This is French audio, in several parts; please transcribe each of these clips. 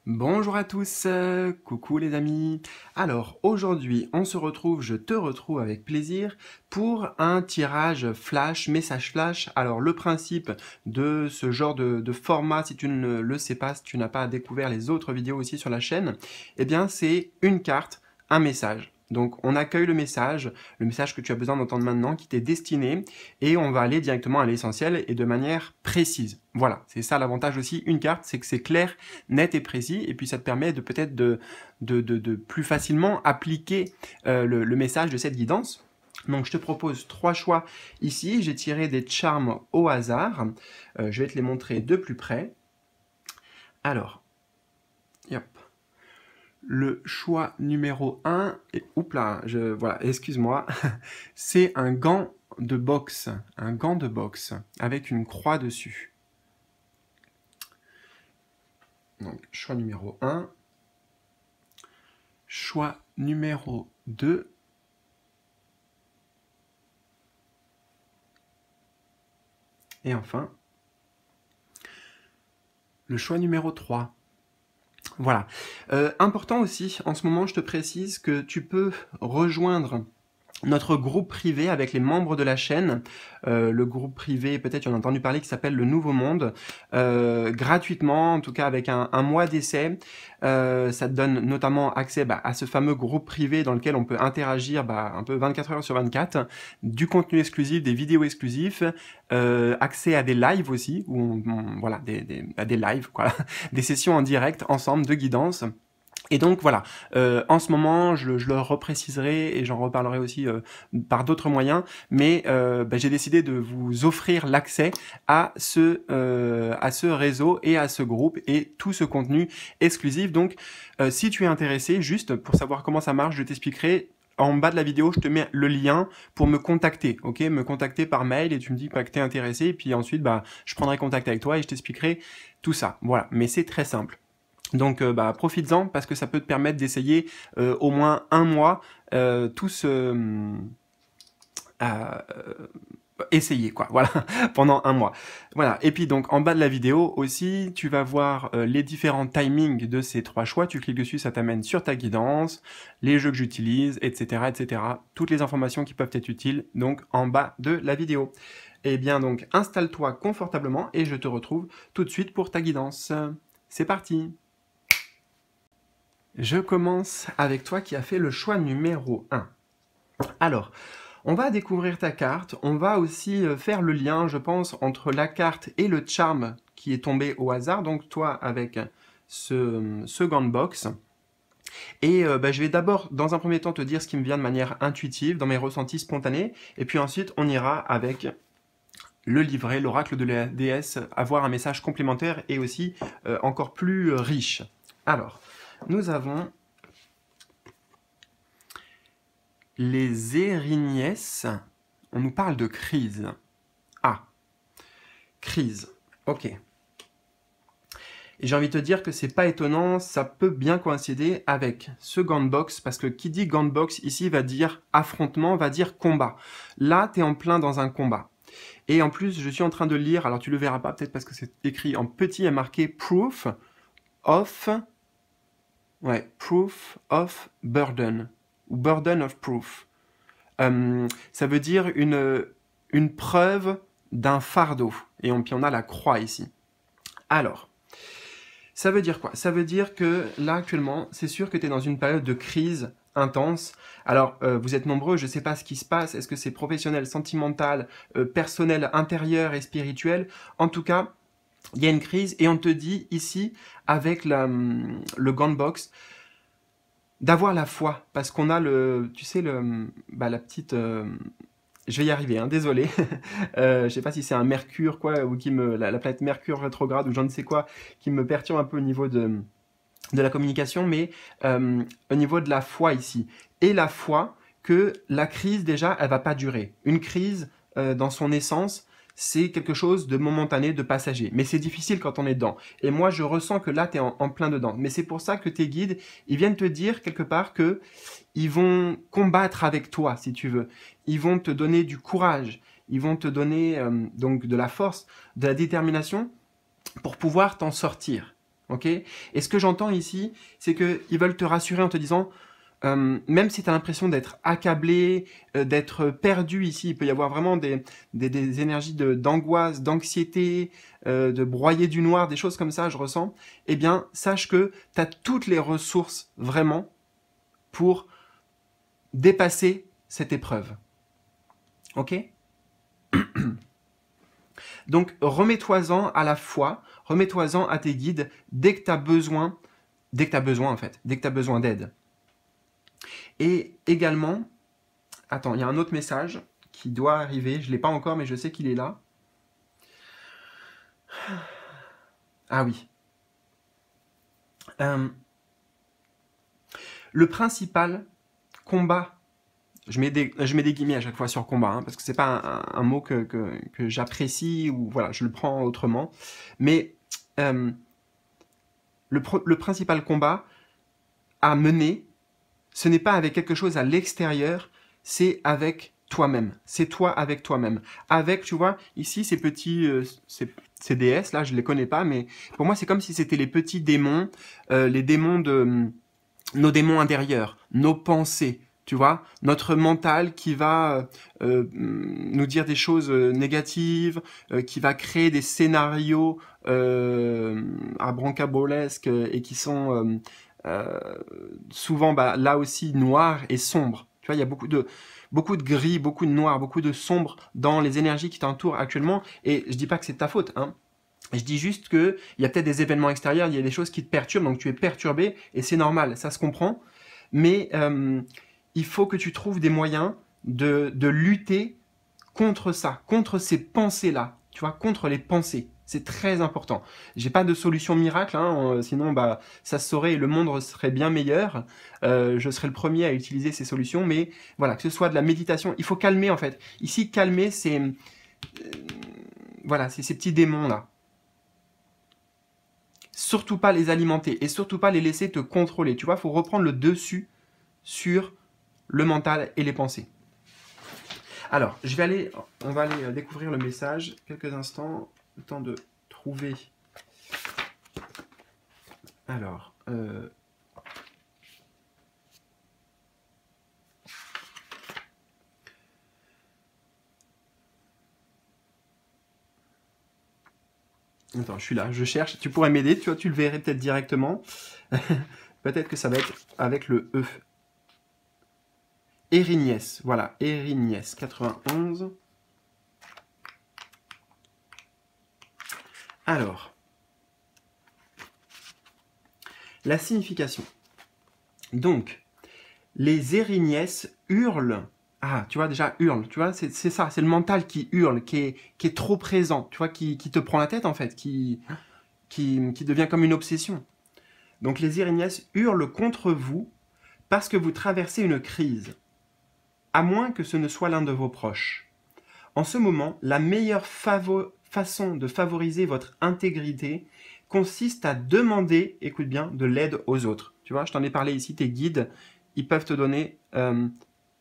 Bonjour à tous, coucou les amis. Alors aujourd'hui on se retrouve, je te retrouve avec plaisir pour un tirage flash, message flash. Alors le principe de ce genre de format, si tu ne le sais pas, si tu n'as pas découvert les autres vidéos aussi sur la chaîne, eh bien c'est une carte, un message. Donc on accueille le message que tu as besoin d'entendre maintenant, qui t'est destiné, et on va aller directement à l'essentiel et de manière précise. Voilà, c'est ça l'avantage aussi, une carte, c'est que c'est clair, net et précis, et puis ça te permet de peut-être de plus facilement appliquer le message de cette guidance. Donc je te propose 3 choix ici, j'ai tiré des charms au hasard, je vais te les montrer de plus près. Alors, hop. Le choix numéro 1, et oupla, voilà, excuse-moi, c'est un gant de boxe avec une croix dessus. Donc, choix numéro 1. Choix numéro 2. Et enfin, le choix numéro 3. Voilà. Important aussi, en ce moment, je te précise que tu peux rejoindre notre groupe privé avec les membres de la chaîne, le groupe privé, peut-être tu en as entendu parler, qui s'appelle le Nouveau Monde, gratuitement, en tout cas avec un mois d'essai. Ça te donne notamment accès à ce fameux groupe privé dans lequel on peut interagir un peu 24 heures sur 24, du contenu exclusif, des vidéos exclusives, accès à des lives aussi, où voilà, des lives, quoi, des sessions en direct ensemble de guidance. Et donc voilà, en ce moment, je le repréciserai et j'en reparlerai aussi par d'autres moyens, mais j'ai décidé de vous offrir l'accès à ce réseau et à ce groupe et tout ce contenu exclusif. Donc si tu es intéressé, juste pour savoir comment ça marche, je t'expliquerai. En bas de la vidéo, je te mets le lien pour me contacter, ok? Me contacter par mail et tu me dis que tu es intéressé et puis ensuite, je prendrai contact avec toi et je t'expliquerai tout ça. Voilà, mais c'est très simple. Donc profites-en parce que ça peut te permettre d'essayer au moins un mois essayer quoi, voilà, pendant un mois. Voilà, et puis donc en bas de la vidéo aussi, tu vas voir les différents timings de ces 3 choix, tu cliques dessus, ça t'amène sur ta guidance, les jeux que j'utilise, etc., etc., toutes les informations qui peuvent être utiles, donc en bas de la vidéo. Et bien donc, installe-toi confortablement et je te retrouve tout de suite pour ta guidance. C'est parti! Je commence avec toi qui as fait le choix numéro 1. Alors, on va découvrir ta carte, on va aussi faire le lien, je pense, entre la carte et le charme qui est tombé au hasard, donc toi avec ce gant de boxe. Et je vais d'abord, dans un premier temps, te dire ce qui me vient de manière intuitive, dans mes ressentis spontanés, et puis ensuite on ira avec le livret, l'oracle de la déesse, avoir un message complémentaire et aussi encore plus riche. Alors, nous avons les Erignès. On nous parle de crise. Ah, crise. Ok. Et j'ai envie de te dire que c'est pas étonnant, ça peut bien coïncider avec ce gant de boxe, parce que qui dit gant de boxe ici va dire affrontement, va dire combat. Là, tu es en plein dans un combat. Et en plus, je suis en train de lire, alors tu le verras pas peut-être parce que c'est écrit en petit, il y a marqué proof of... Ouais, proof of burden, ou burden of proof. Ça veut dire une preuve d'un fardeau. Et puis on a la croix ici. Alors, ça veut dire quoi? Ça veut dire que là, actuellement, c'est sûr que tu es dans une période de crise intense. Alors, vous êtes nombreux, je ne sais pas ce qui se passe. Est-ce que c'est professionnel, sentimental, personnel, intérieur et spirituel? En tout cas, il y a une crise et on te dit ici, avec le gant de boxe, d'avoir la foi, parce qu'on a la petite... je vais y arriver, hein, désolé. Je sais pas si c'est un Mercure, quoi, ou la planète Mercure rétrograde, ou je ne sais quoi, qui me perturbe un peu au niveau de la communication, mais au niveau de la foi ici. Et la foi que la crise, déjà, elle va pas durer. Une crise, dans son essence, c'est quelque chose de momentané, de passager. Mais c'est difficile quand on est dedans. Et moi, je ressens que là, tu es en plein dedans. Mais c'est pour ça que tes guides, ils viennent te dire quelque part que ils vont combattre avec toi, si tu veux. Ils vont te donner du courage. Ils vont te donner donc de la force, de la détermination pour pouvoir t'en sortir. ok? Et ce que j'entends ici, c'est qu'ils veulent te rassurer en te disant, même si tu as l'impression d'être accablé, d'être perdu ici, il peut y avoir vraiment des énergies d'angoisse, d'anxiété, de broyer du noir, des choses comme ça, je ressens, eh bien, sache que tu as toutes les ressources vraiment pour dépasser cette épreuve. Ok? Donc, remets-toi-en à la foi, remets-toi-en à tes guides dès que tu as besoin, dès que tu as besoin d'aide. Et également, attends, il y a un autre message qui doit arriver, je ne l'ai pas encore, mais je sais qu'il est là. Ah oui. Le principal combat, je mets des guillemets à chaque fois sur combat, hein, parce que c'est pas un mot que j'apprécie, ou voilà, je le prends autrement, mais le principal combat à mener, ce n'est pas avec quelque chose à l'extérieur, c'est avec toi-même. C'est toi avec toi-même. Avec, tu vois, ici, ces petits, ces déesses, là, je ne les connais pas, mais pour moi, c'est comme si c'était les petits démons, les démons de nos démons intérieurs, nos pensées, tu vois, notre mental qui va nous dire des choses négatives, qui va créer des scénarios abracadabrolesques et qui sont souvent là aussi noirs et sombres. Tu vois, il y a beaucoup de gris, beaucoup de noir, beaucoup de sombre dans les énergies qui t'entourent actuellement. Et je dis pas que c'est de ta faute, hein. Je dis juste qu'il y a peut-être des événements extérieurs, il y a des choses qui te perturbent, donc tu es perturbé, et c'est normal, ça se comprend. Mais il faut que tu trouves des moyens de lutter contre ça, contre ces pensées-là, tu vois, contre les pensées. C'est très important. J'ai pas de solution miracle, hein, sinon ça se saurait et le monde serait bien meilleur. Je serais le premier à utiliser ces solutions, mais voilà, que ce soit de la méditation, il faut calmer en fait. Ici, calmer, c'est voilà, c'est ces petits démons-là. Surtout pas les alimenter et surtout pas les laisser te contrôler. Tu vois, il faut reprendre le dessus sur le mental et les pensées. Alors, on va aller découvrir le message. Quelques instants, le temps de trouver. Alors, attends, je suis là, je cherche. Tu pourrais m'aider, tu vois, tu le verrais peut-être directement. Peut-être que ça va être avec le E. Érignies, voilà, Érignies, 91. Alors, la signification. Donc, les Érignies hurlent. Ah, tu vois, déjà, hurle, tu vois, c'est ça, c'est le mental qui hurle, qui est trop présent, tu vois, qui te prend la tête, en fait, qui devient comme une obsession. Donc, les Érignies hurlent contre vous parce que vous traversez une crise, à moins que ce ne soit l'un de vos proches. En ce moment, la meilleure façon de favoriser votre intégrité consiste à demander, écoute bien, de l'aide aux autres. Tu vois, je t'en ai parlé ici, tes guides, ils peuvent te donner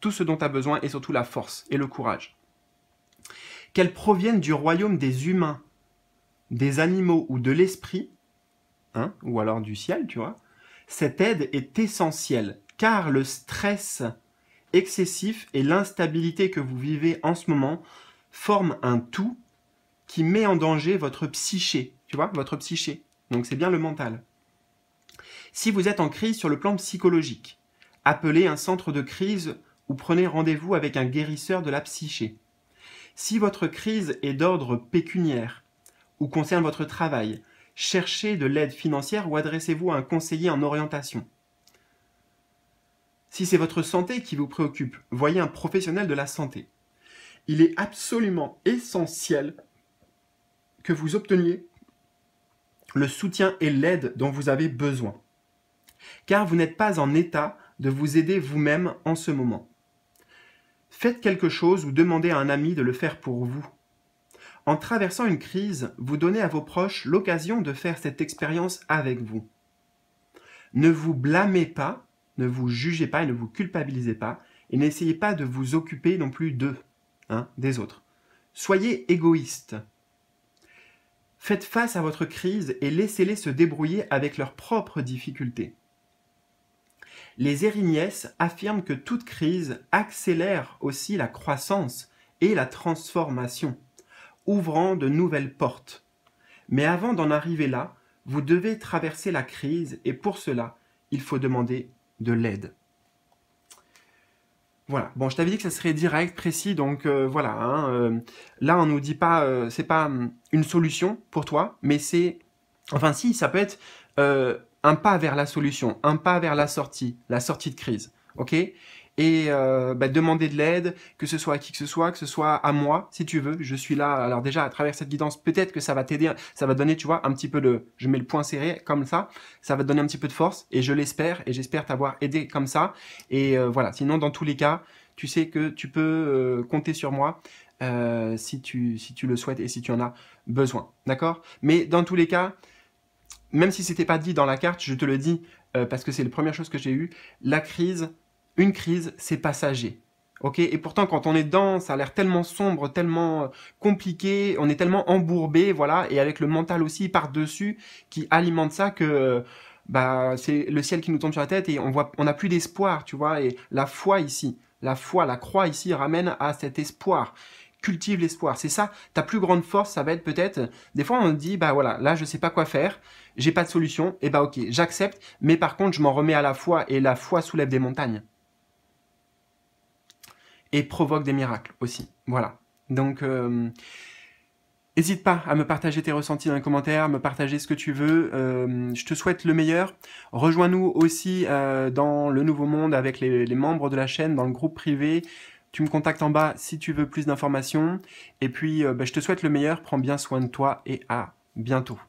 tout ce dont tu as besoin et surtout la force et le courage. Qu'elles proviennent du royaume des humains, des animaux ou de l'esprit, hein, ou alors du ciel, tu vois, cette aide est essentielle car le stress excessif et l'instabilité que vous vivez en ce moment forment un tout qui met en danger votre psyché, tu vois, votre psyché. Donc c'est bien le mental. Si vous êtes en crise sur le plan psychologique, appelez un centre de crise ou prenez rendez-vous avec un guérisseur de la psyché. Si votre crise est d'ordre pécuniaire ou concerne votre travail, cherchez de l'aide financière ou adressez-vous à un conseiller en orientation. Si c'est votre santé qui vous préoccupe, voyez un professionnel de la santé. Il est absolument essentiel que vous obteniez le soutien et l'aide dont vous avez besoin, car vous n'êtes pas en état de vous aider vous-même en ce moment. Faites quelque chose ou demandez à un ami de le faire pour vous. En traversant une crise, vous donnez à vos proches l'occasion de faire cette expérience avec vous. Ne vous blâmez pas, ne vous jugez pas et ne vous culpabilisez pas, et n'essayez pas de vous occuper non plus d'eux, hein, des autres. Soyez égoïste. Faites face à votre crise et laissez-les se débrouiller avec leurs propres difficultés. Les Érignes affirment que toute crise accélère aussi la croissance et la transformation, ouvrant de nouvelles portes. Mais avant d'en arriver là, vous devez traverser la crise et pour cela, il faut demander de l'aide. Voilà. Bon, je t'avais dit que ça serait direct, précis, donc voilà. Hein, là, on nous dit pas, c'est pas une solution pour toi, mais c'est, enfin si, ça peut être un pas vers la solution, un pas vers la sortie de crise, ok? Et demander de l'aide, que ce soit à qui que ce soit à moi, si tu veux. Je suis là. Alors déjà, à travers cette guidance, peut-être que ça va t'aider, ça va te donner, tu vois, un petit peu de... Je mets le point serré comme ça va te donner un petit peu de force, et je l'espère, et j'espère t'avoir aidé comme ça. Et voilà, sinon, dans tous les cas, tu sais que tu peux compter sur moi si tu le souhaites et si tu en as besoin, d'accord? Mais dans tous les cas, même si c'était pas dit dans la carte, je te le dis, parce que c'est la première chose que j'ai eue, une crise, c'est passager. Ok, et pourtant, quand on est dedans, ça a l'air tellement sombre, tellement compliqué, on est tellement embourbé, voilà, et avec le mental aussi par-dessus qui alimente ça que c'est le ciel qui nous tombe sur la tête et on n'a plus d'espoir, tu vois. Et la foi ici, la croix ici ramène à cet espoir. Cultive l'espoir. C'est ça, ta plus grande force, ça va être peut-être, des fois on dit, bah voilà, là je sais pas quoi faire, j'ai pas de solution, et bah ok, j'accepte, mais par contre je m'en remets à la foi, et la foi soulève des montagnes. Et provoque des miracles aussi. Voilà. Donc, n'hésite pas à me partager tes ressentis dans les commentaires, me partager ce que tu veux. Je te souhaite le meilleur. Rejoins-nous aussi dans le Nouveau Monde avec les membres de la chaîne, dans le groupe privé. Tu me contactes en bas si tu veux plus d'informations. Et puis, je te souhaite le meilleur. Prends bien soin de toi et à bientôt.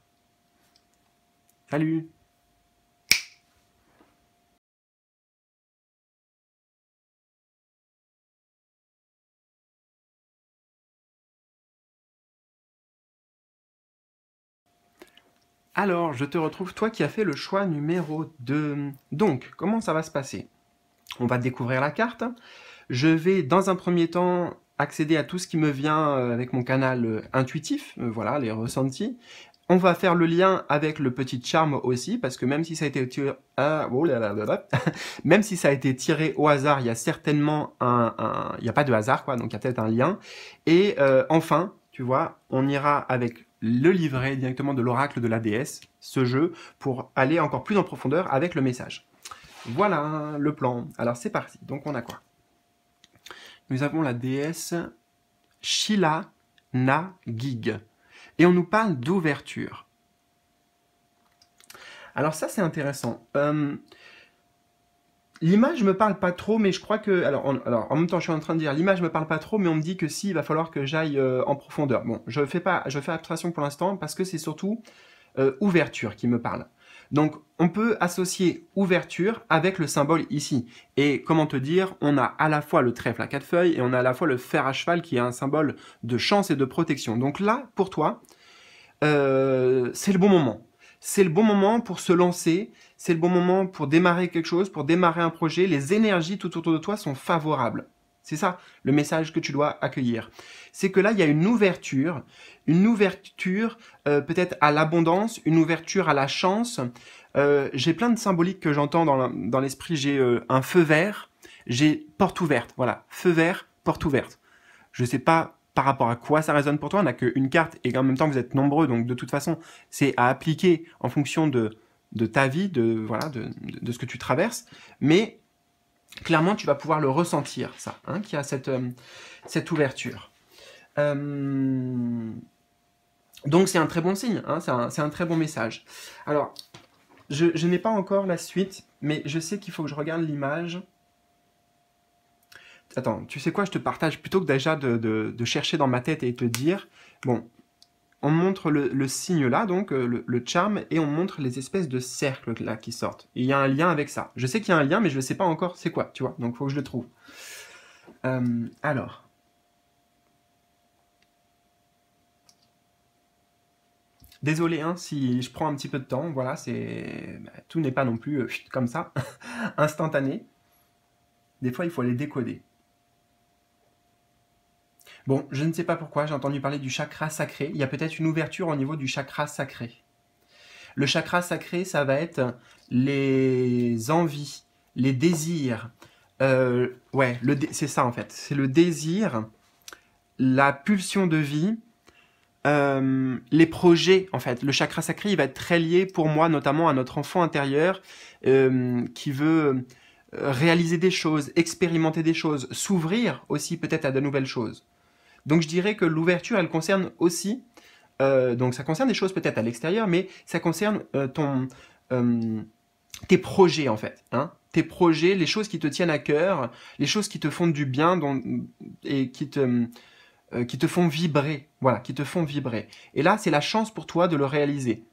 Salut! Alors, je te retrouve, toi qui as fait le choix numéro 2. Donc, comment ça va se passer? On va découvrir la carte. Je vais, dans un premier temps, accéder à tout ce qui me vient avec mon canal intuitif, voilà, les ressentis. On va faire le lien avec le petit charme aussi, parce que même si ça a été tiré, même si ça a été tiré au hasard, il y a certainement il n'y a pas de hasard, quoi, donc il y a peut-être un lien. Et enfin, tu vois, on ira avec le livret directement de l'oracle de la déesse, ce jeu, pour aller encore plus en profondeur avec le message. Voilà le plan. Alors c'est parti. Donc on a quoi? Nous avons la déesse Sheila Nagig. Et on nous parle d'ouverture. Alors ça c'est intéressant. L'image me parle pas trop, mais je crois que... Alors en même temps, je suis en train de dire, l'image me parle pas trop, mais on me dit que si, il va falloir que j'aille en profondeur. Bon, je fais abstraction pour l'instant, parce que c'est surtout ouverture qui me parle. Donc, on peut associer ouverture avec le symbole ici. Et comment te dire, on a à la fois le trèfle à 4 feuilles, et on a à la fois le fer à cheval, qui est un symbole de chance et de protection. Donc là, pour toi, c'est le bon moment. C'est le bon moment pour se lancer, c'est le bon moment pour démarrer quelque chose, pour démarrer un projet. Les énergies tout autour de toi sont favorables. C'est ça le message que tu dois accueillir. C'est que là, il y a une ouverture peut-être à l'abondance, une ouverture à la chance. J'ai plein de symboliques que j'entends dans l'esprit. J'ai un feu vert, j'ai porte ouverte. Voilà, feu vert, porte ouverte. Je ne sais pas par rapport à quoi ça résonne pour toi, on n'a qu'une carte et en même temps vous êtes nombreux, donc de toute façon c'est à appliquer en fonction de ta vie, de ce que tu traverses, mais clairement tu vas pouvoir le ressentir ça, hein, qu'il y a cette ouverture. Donc c'est un très bon signe, hein, c'est un très bon message. Alors, je n'ai pas encore la suite, mais je sais qu'il faut que je regarde l'image. Attends, tu sais quoi, je te partage plutôt que déjà de chercher dans ma tête et te dire, bon, on montre le signe là, donc le charme, et on montre les espèces de cercles là qui sortent. Et il y a un lien avec ça. Je sais qu'il y a un lien, mais je ne sais pas encore c'est quoi, tu vois, donc il faut que je le trouve. Alors. Désolé hein, si je prends un petit peu de temps, voilà, tout n'est pas non plus comme ça, instantané. Des fois, il faut les décoder. Bon, je ne sais pas pourquoi, j'ai entendu parler du chakra sacré. Il y a peut-être une ouverture au niveau du chakra sacré. Le chakra sacré, ça va être les envies, les désirs. Ouais, c'est ça en fait. C'est le désir, la pulsion de vie, les projets en fait. Le chakra sacré, il va être très lié pour moi, notamment à notre enfant intérieur qui veut réaliser des choses, expérimenter des choses, s'ouvrir aussi peut-être à de nouvelles choses. Donc je dirais que l'ouverture, elle concerne aussi, donc ça concerne des choses peut-être à l'extérieur, mais ça concerne euh, tes projets en fait. Hein, tes projets, les choses qui te tiennent à cœur, les choses qui te font du bien et qui te font vibrer. Voilà, qui te font vibrer. Et là, c'est la chance pour toi de le réaliser.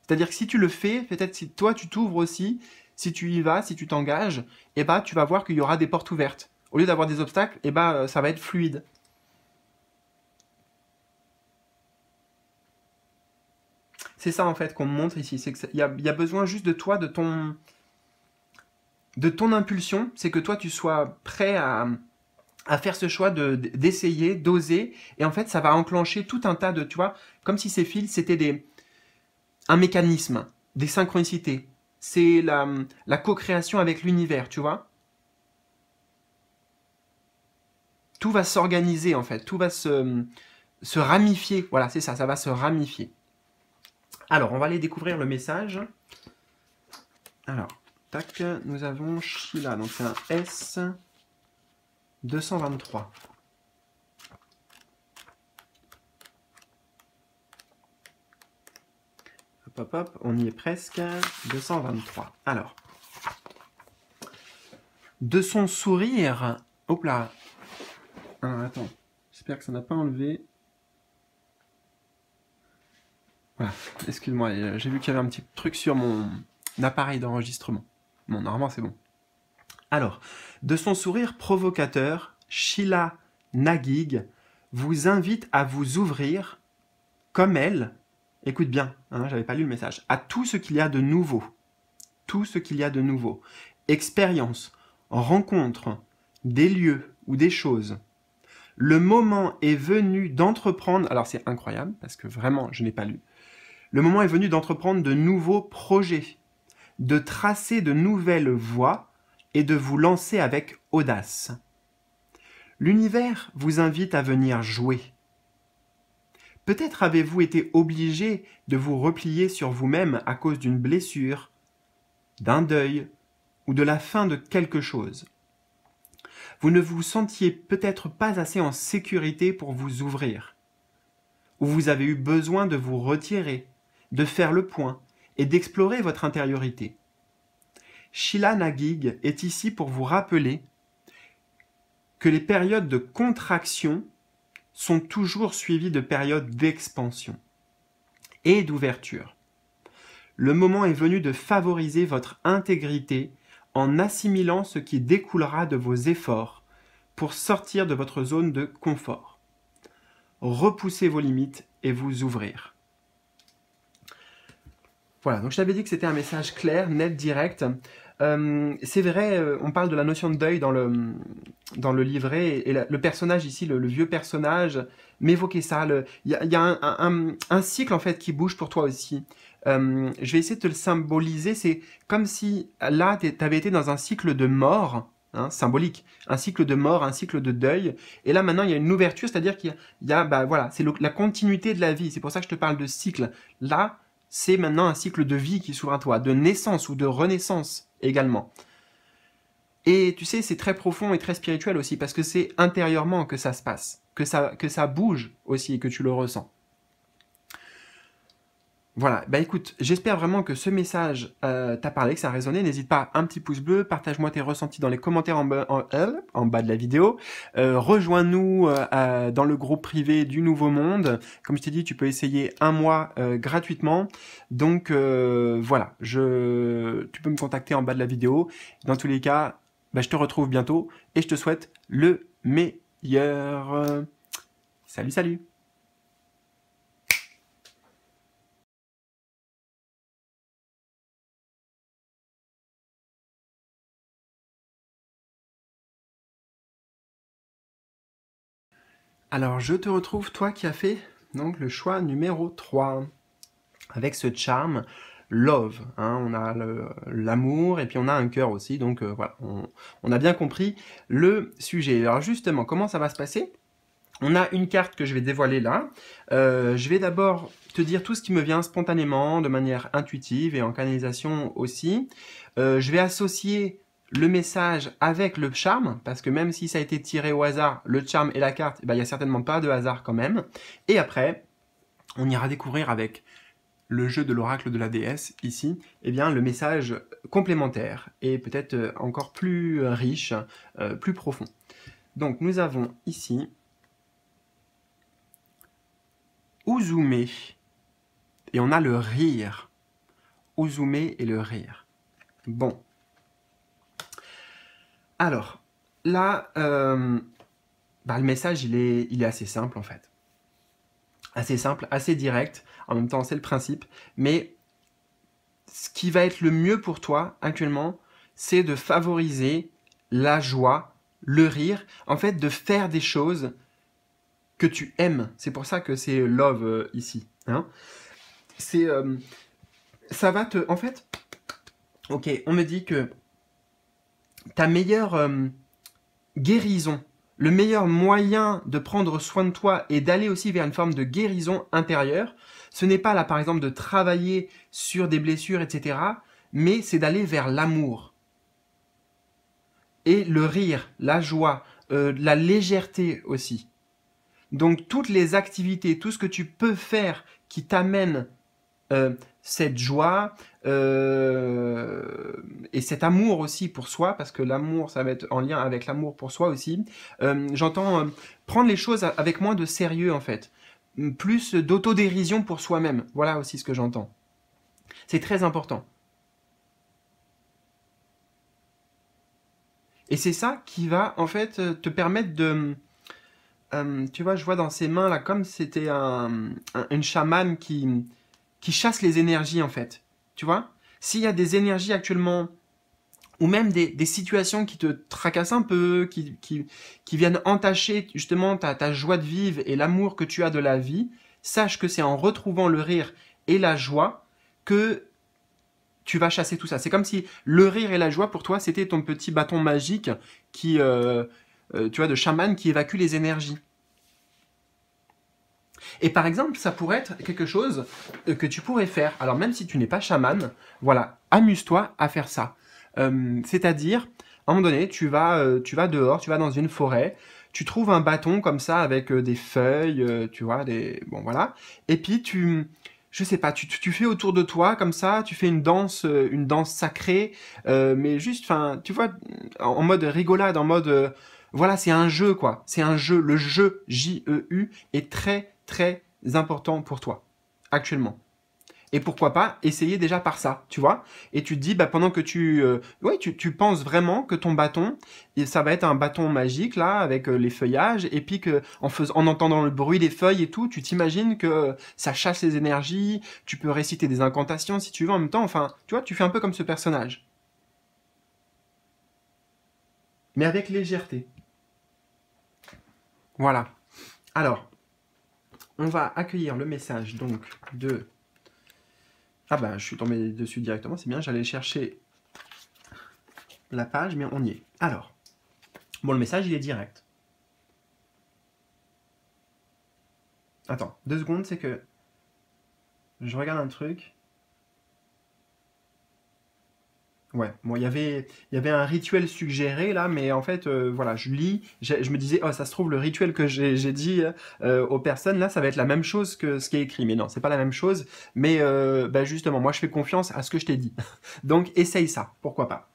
C'est-à-dire que si tu le fais, peut-être si toi tu t'ouvres aussi, si tu y vas, si tu t'engages, eh ben, tu vas voir qu'il y aura des portes ouvertes. Au lieu d'avoir des obstacles, eh ben, ça va être fluide. C'est ça en fait qu'on me montre ici. C'est qu'il y a besoin juste de toi, de ton impulsion. C'est que toi tu sois prêt à faire ce choix d'essayer, d'oser. Et en fait, ça va enclencher tout un tas de, tu vois, comme si ces fils, c'était un mécanisme, des synchronicités. C'est la co-création avec l'univers, tu vois. Tout va s'organiser en fait, tout va se ramifier. Voilà, c'est ça, ça va se ramifier. Alors, on va aller découvrir le message. Alors, tac, nous avons Sheila, donc c'est un S 223. Hop, hop, hop, on y est presque. 223. Alors, de son sourire. Hop là. Alors, attends, j'espère que ça n'a pas enlevé. Voilà, excuse-moi, j'ai vu qu'il y avait un petit truc sur mon appareil d'enregistrement. Bon, normalement c'est bon. Alors, de son sourire provocateur, Sheila Naguig vous invite à vous ouvrir, comme elle, écoute bien, hein, j'avais pas lu le message, à tout ce qu'il y a de nouveau. Tout ce qu'il y a de nouveau. Expérience, rencontre, des lieux ou des choses. Le moment est venu d'entreprendre, alors c'est incroyable, parce que vraiment, je n'ai pas lu. Le moment est venu d'entreprendre de nouveaux projets, de tracer de nouvelles voies et de vous lancer avec audace. L'univers vous invite à venir jouer. Peut-être avez-vous été obligé de vous replier sur vous-même à cause d'une blessure, d'un deuil ou de la fin de quelque chose. Vous ne vous sentiez peut-être pas assez en sécurité pour vous ouvrir, ou vous avez eu besoin de vous retirer, de faire le point et d'explorer votre intériorité. Sheila Naguig est ici pour vous rappeler que les périodes de contraction sont toujours suivies de périodes d'expansion et d'ouverture. Le moment est venu de favoriser votre intégrité en assimilant ce qui découlera de vos efforts pour sortir de votre zone de confort. Repoussez vos limites et vous ouvrir. Voilà, donc je t'avais dit que c'était un message clair, net, direct. C'est vrai, on parle de la notion de deuil dans le livret, et le personnage ici, le vieux personnage, m'évoquait ça. Il y a un cycle en fait qui bouge pour toi aussi. Je vais essayer de te le symboliser. C'est comme si là, tu avais été dans un cycle de mort, hein, symbolique, un cycle de mort, un cycle de deuil. Et là maintenant, il y a une ouverture, c'est-à-dire qu'il y a bah, voilà, c'est la continuité de la vie. C'est pour ça que je te parle de cycle. Là, c'est maintenant un cycle de vie qui s'ouvre à toi, de naissance ou de renaissance également. Et tu sais, c'est très profond et très spirituel aussi, parce que c'est intérieurement que ça se passe, que ça bouge aussi et que tu le ressens. Voilà, bah écoute, j'espère vraiment que ce message t'a parlé, que ça a résonné. N'hésite pas, un petit pouce bleu, partage-moi tes ressentis dans les commentaires en bas de la vidéo. Rejoins-nous dans le groupe privé du Nouveau Monde. Comme je t'ai dit, tu peux essayer un mois gratuitement. Donc voilà, tu peux me contacter en bas de la vidéo. Dans tous les cas, bah, je te retrouve bientôt et je te souhaite le meilleur. Salut, salut! Alors, je te retrouve, toi qui as fait donc, le choix numéro 3, avec ce charme love. Hein, on a l'amour et puis on a un cœur aussi, donc voilà, on a bien compris le sujet. Alors justement, comment ça va se passer? On a une carte que je vais dévoiler là. Je vais d'abord te dire tout ce qui me vient spontanément, de manière intuitive et en canalisation aussi. Je vais associer le message avec le charme, parce que même si ça a été tiré au hasard, le charme et la carte, il n'y a certainement pas de hasard quand même. Et après, on ira découvrir avec le jeu de l'oracle de la déesse, ici, eh bien, le message complémentaire et peut-être encore plus riche, plus profond. Donc, nous avons ici Uzume, et on a le rire. Uzume et le rire. Bon. Alors, là, le message, il est assez simple, en fait. Assez simple, assez direct. En même temps, c'est le principe. Mais ce qui va être le mieux pour toi, actuellement, c'est de favoriser la joie, le rire. En fait, de faire des choses que tu aimes. C'est pour ça que c'est love ici. Hein. Ça va te... En fait, ok, on me dit que ta meilleure guérison, le meilleur moyen de prendre soin de toi et d'aller aussi vers une forme de guérison intérieure, ce n'est pas là, par exemple, de travailler sur des blessures, etc., mais c'est d'aller vers l'amour. Et le rire, la joie, la légèreté aussi. Donc, toutes les activités, tout ce que tu peux faire qui t'amène cette joie et cet amour aussi pour soi, parce que l'amour, ça va être en lien avec l'amour pour soi aussi. J'entends prendre les choses avec moins de sérieux, en fait. Plus d'autodérision pour soi-même. Voilà aussi ce que j'entends. C'est très important. Et c'est ça qui va, en fait, te permettre de... tu vois, je vois dans ses mains, là, comme c'était une chamane qui chasse les énergies, en fait. Tu vois? S'il y a des énergies actuellement, ou même des situations qui te tracassent un peu, qui viennent entacher justement ta joie de vivre et l'amour que tu as de la vie, sache que c'est en retrouvant le rire et la joie que tu vas chasser tout ça. C'est comme si le rire et la joie, pour toi, c'était ton petit bâton magique qui, tu vois, de chaman qui évacue les énergies. Et par exemple, ça pourrait être quelque chose que tu pourrais faire. Alors même si tu n'es pas chaman, voilà, amuse-toi à faire ça. C'est-à-dire, à un moment donné, tu vas dehors, tu vas dans une forêt, tu trouves un bâton comme ça avec des feuilles, tu vois, bon voilà. Et puis je sais pas, tu fais autour de toi comme ça, tu fais une danse sacrée, mais juste, enfin, tu vois, en mode rigolade, en mode, voilà, c'est un jeu quoi, c'est un jeu. Le jeu J-E-U est très très important pour toi actuellement. Et pourquoi pas essayer déjà par ça, tu vois? Et tu te dis, pendant que tu penses vraiment que ton bâton, ça va être un bâton magique, là, avec les feuillages, et puis que, en entendant le bruit des feuilles et tout, tu t'imagines que ça chasse les énergies, tu peux réciter des incantations si tu veux en même temps, enfin, tu vois, tu fais un peu comme ce personnage. Mais avec légèreté. Voilà. Alors, on va accueillir le message, donc, de... Ah je suis tombé dessus directement, c'est bien, j'allais chercher la page, mais on y est. Alors, bon, le message, il est direct. Attends, 2 secondes, c'est que je regarde un truc. Ouais, bon, il y avait un rituel suggéré là, mais en fait, voilà, je lis, je me disais, oh, ça se trouve, le rituel que j'ai dit aux personnes, là, ça va être la même chose que ce qui est écrit. Mais non, c'est pas la même chose. Mais justement, moi, je fais confiance à ce que je t'ai dit. Donc, essaye ça, pourquoi pas.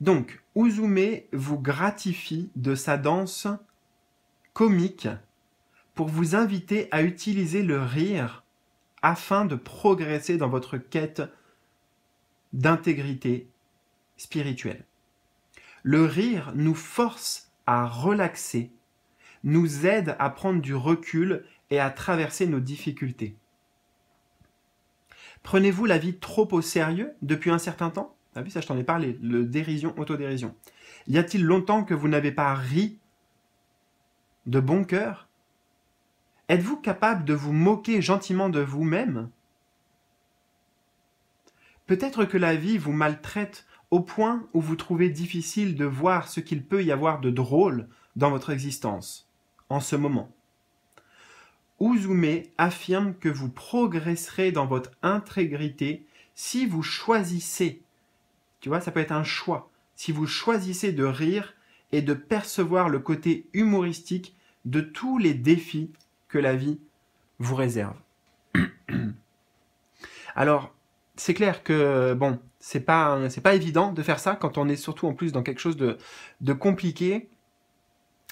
Donc, Uzume vous gratifie de sa danse comique pour vous inviter à utiliser le rire afin de progresser dans votre quête d'intégrité spirituelle. Le rire nous force à relaxer, nous aide à prendre du recul et à traverser nos difficultés. Prenez-vous la vie trop au sérieux depuis un certain temps? T'as vu ça, je t'en ai parlé, le dérision, autodérision. Y a-t-il longtemps que vous n'avez pas ri de bon cœur? Êtes-vous capable de vous moquer gentiment de vous-même? Peut-être que la vie vous maltraite au point où vous trouvez difficile de voir ce qu'il peut y avoir de drôle dans votre existence, en ce moment. Uzume affirme que vous progresserez dans votre intégrité si vous choisissez, tu vois, ça peut être un choix, si vous choisissez de rire et de percevoir le côté humoristique de tous les défis que la vie vous réserve. Alors, c'est clair que, bon, c'est pas évident de faire ça quand on est surtout en plus dans quelque chose de compliqué.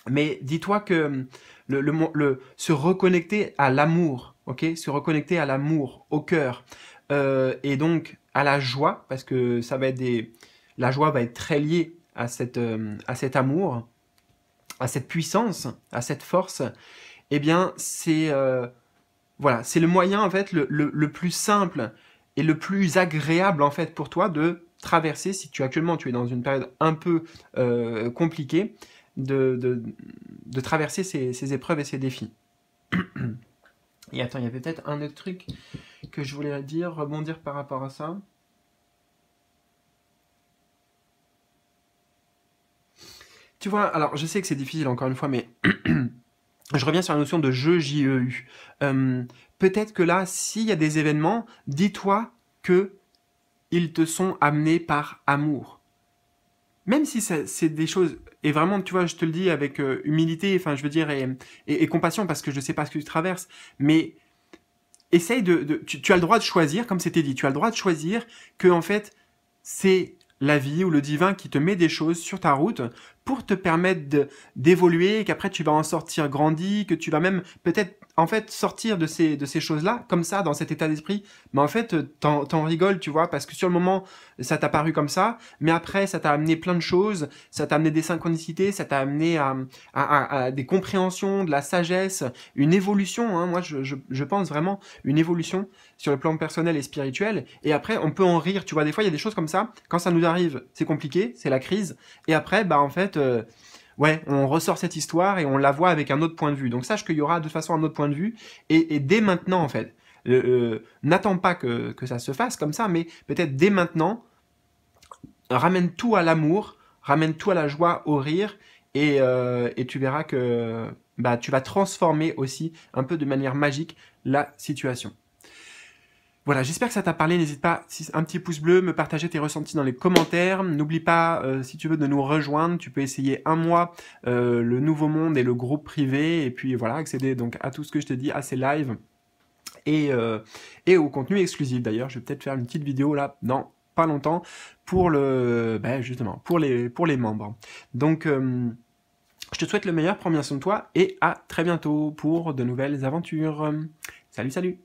Mais dis-toi que se reconnecter à l'amour, ok, se reconnecter à l'amour, au cœur, et donc à la joie, parce que ça va être la joie va être très liée à cet amour, à cette puissance, à cette force. Eh bien, voilà, c'est le moyen en fait le plus simple et le plus agréable en fait pour toi de traverser, si actuellement tu es dans une période un peu compliquée, de traverser ces épreuves et ces défis. Et attends, il y avait peut-être un autre truc que je voulais dire, rebondir par rapport à ça. Tu vois, alors je sais que c'est difficile encore une fois, mais je reviens sur la notion de jeu J-E-U. Peut-être que là, s'il y a des événements, dis-toi que ils te sont amenés par amour. Même si c'est des choses, et vraiment, tu vois, je te le dis avec humilité, enfin, je veux dire, et compassion, parce que je sais pas ce que tu traverses, mais essaye tu as le droit de choisir, comme c'était dit, tu as le droit de choisir que, en fait, c'est la vie ou le divin qui te met des choses sur ta route pour te permettre d'évoluer, qu'après tu vas en sortir grandi, que tu vas même peut-être en fait sortir de ces choses-là, comme ça, dans cet état d'esprit. Mais en fait, t'en rigoles, tu vois, parce que sur le moment, ça t'a paru comme ça, mais après, ça t'a amené plein de choses, ça t'a amené des synchronicités, ça t'a amené à des compréhensions, de la sagesse, une évolution, hein. Moi, je pense vraiment une évolution sur le plan personnel et spirituel, et après, on peut en rire, tu vois, des fois, il y a des choses comme ça, quand ça nous arrive, c'est compliqué, c'est la crise, et après, bah, en fait, ouais, on ressort cette histoire et on la voit avec un autre point de vue. Donc sache qu'il y aura de toute façon un autre point de vue, et dès maintenant, en fait, n'attends pas que ça se fasse comme ça, mais peut-être dès maintenant, ramène tout à l'amour, ramène tout à la joie, au rire, et tu verras que bah, tu vas transformer aussi un peu de manière magique la situation. Voilà, j'espère que ça t'a parlé. N'hésite pas, un petit pouce bleu, me partager tes ressentis dans les commentaires. N'oublie pas, si tu veux, de nous rejoindre. Tu peux essayer un mois le Nouveau Monde et le groupe privé. Et puis voilà, accéder donc à tout ce que je te dis, à ces lives et au contenu exclusif. D'ailleurs, je vais peut-être faire une petite vidéo là, dans pas longtemps, pour justement, pour les membres. Donc, je te souhaite le meilleur, prends bien soin de toi et à très bientôt pour de nouvelles aventures. Salut, salut!